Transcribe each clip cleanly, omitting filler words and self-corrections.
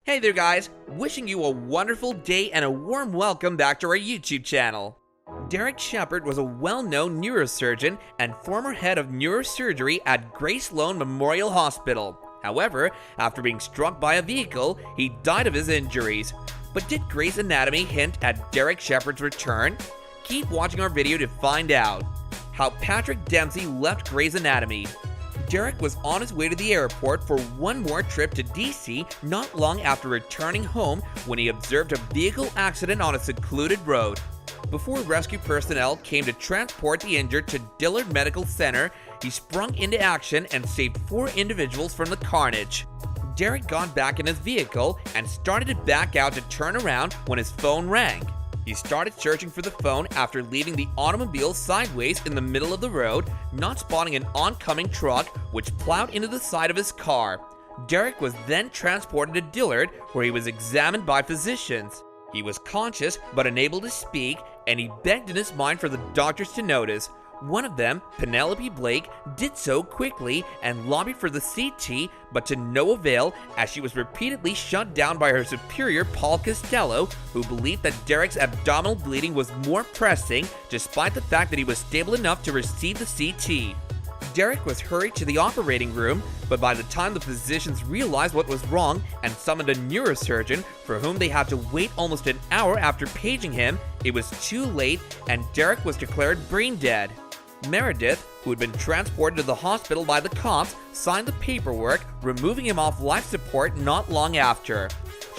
Hey there guys, wishing you a wonderful day and a warm welcome back to our YouTube channel. Derek Shepherd was a well-known neurosurgeon and former head of neurosurgery at Grace Sloan Memorial Hospital. However, after being struck by a vehicle, he died of his injuries. But did Grey's Anatomy hint at Derek Shepherd's return? Keep watching our video to find out. How Patrick Dempsey left Grey's Anatomy. Derek was on his way to the airport for one more trip to DC not long after returning home when he observed a vehicle accident on a secluded road. Before rescue personnel came to transport the injured to Dillard Medical Center, he sprung into action and saved 4 individuals from the carnage. Derek got back in his vehicle and started to back out to turn around when his phone rang. He started searching for the phone after leaving the automobile sideways in the middle of the road, not spotting an oncoming truck which plowed into the side of his car. Derek was then transported to Dillard, where he was examined by physicians. He was conscious but unable to speak, and he begged in his mind for the doctors to notice. One of them, Penelope Blake, did so quickly and lobbied for the CT, but to no avail, as she was repeatedly shut down by her superior Paul Costello, who believed that Derek's abdominal bleeding was more pressing, despite the fact that he was stable enough to receive the CT. Derek was hurried to the operating room, but by the time the physicians realized what was wrong and summoned a neurosurgeon, for whom they had to wait almost an hour after paging him, it was too late and Derek was declared brain dead. Meredith, who had been transported to the hospital by the cops, signed the paperwork, removing him off life support not long after.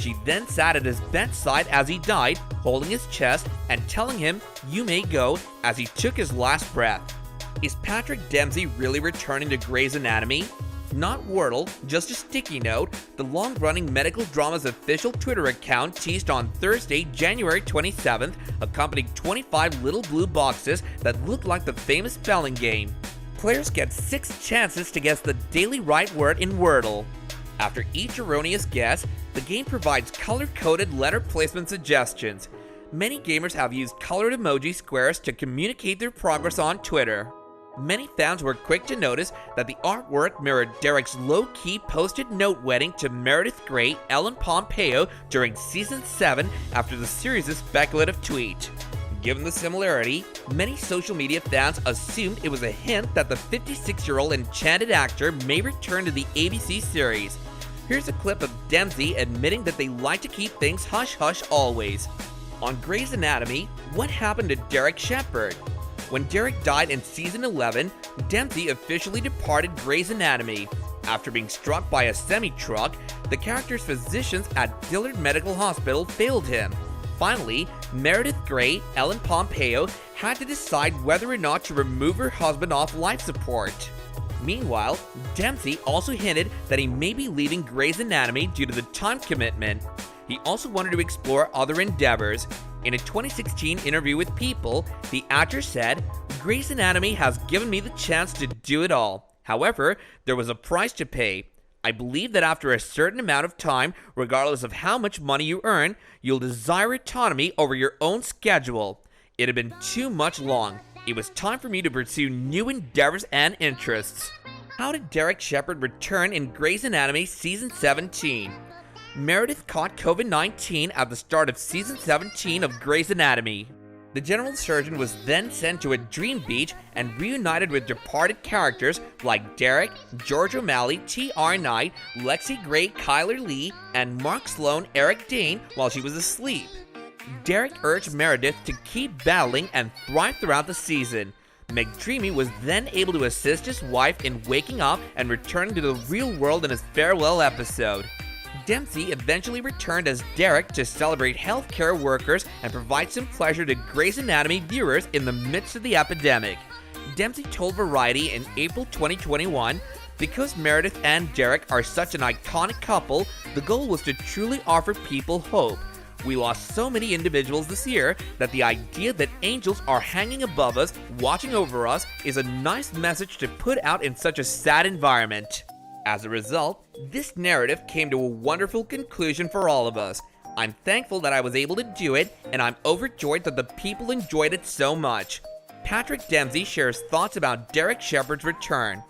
She then sat at his bedside as he died, holding his chest and telling him, "You may go," as he took his last breath. Is Patrick Dempsey really returning to Grey's Anatomy? Not Wordle, just a sticky note, the long-running medical drama's official Twitter account teased on Thursday, January 27th, accompanying 25 little blue boxes that looked like the famous spelling game. Players get 6 chances to guess the daily right word in Wordle. After each erroneous guess, the game provides color-coded letter placement suggestions. Many gamers have used colored emoji squares to communicate their progress on Twitter. Many fans were quick to notice that the artwork mirrored Derek's low-key post-it note wedding to Meredith Grey, Ellen Pompeo during Season 7 after the series' speculative tweet. Given the similarity, many social media fans assumed it was a hint that the 56-year-old enchanted actor may return to the ABC series. Here's a clip of Dempsey admitting that they like to keep things hush-hush always. On Grey's Anatomy, what happened to Derek Shepherd? When Derek died in Season 11, Dempsey officially departed Grey's Anatomy. After being struck by a semi-truck, the character's physicians at Dillard Medical Hospital failed him. Finally, Meredith Grey, Ellen Pompeo, had to decide whether or not to remove her husband off life support. Meanwhile, Dempsey also hinted that he may be leaving Grey's Anatomy due to the time commitment. He also wanted to explore other endeavors. In a 2016 interview with People, the actor said, "Grey's Anatomy has given me the chance to do it all. However, there was a price to pay. I believe that after a certain amount of time, regardless of how much money you earn, you'll desire autonomy over your own schedule. It had been too much long. It was time for me to pursue new endeavors and interests." How did Derek Shepherd return in Grey's Anatomy Season 17? Meredith caught COVID-19 at the start of Season 17 of Grey's Anatomy. The general surgeon was then sent to a dream beach and reunited with departed characters like Derek, George O'Malley, T.R. Knight, Lexi Gray, Kyler Lee, and Mark Sloan, Eric Dane while she was asleep. Derek urged Meredith to keep battling and thrive throughout the season. McDreamy was then able to assist his wife in waking up and returning to the real world in his farewell episode. Dempsey eventually returned as Derek to celebrate healthcare workers and provide some pleasure to Grey's Anatomy viewers in the midst of the epidemic. Dempsey told Variety in April 2021, "Because Meredith and Derek are such an iconic couple, the goal was to truly offer people hope. We lost so many individuals this year that the idea that angels are hanging above us, watching over us, is a nice message to put out in such a sad environment." As a result, this narrative came to a wonderful conclusion for all of us. I'm thankful that I was able to do it, and I'm overjoyed that the people enjoyed it so much. Patrick Dempsey shares thoughts about Derek Shepherd's return.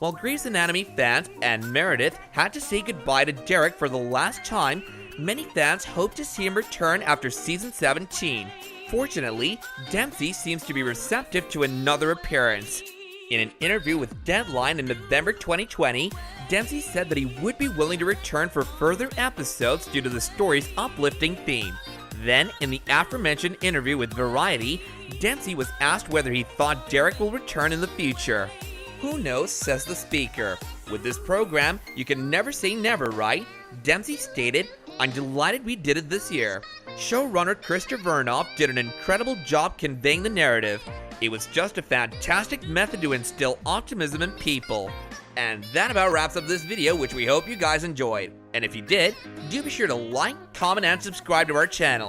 While Grey's Anatomy fans and Meredith had to say goodbye to Derek for the last time, Many fans hope to see him return after season 17. Fortunately, Dempsey seems to be receptive to another appearance. In an interview with Deadline in November 2020, Dempsey said that he would be willing to return for further episodes due to the story's uplifting theme. Then, in the aforementioned interview with Variety, Dempsey was asked whether he thought Derek will return in the future. "Who knows," says the speaker. "With this program, you can never say never, right?" Dempsey stated, "I'm delighted we did it this year. Showrunner Krister Vernoff did an incredible job conveying the narrative. It was just a fantastic method to instill optimism in people." And that about wraps up this video, which we hope you guys enjoyed. And if you did, do be sure to like, comment, and subscribe to our channel.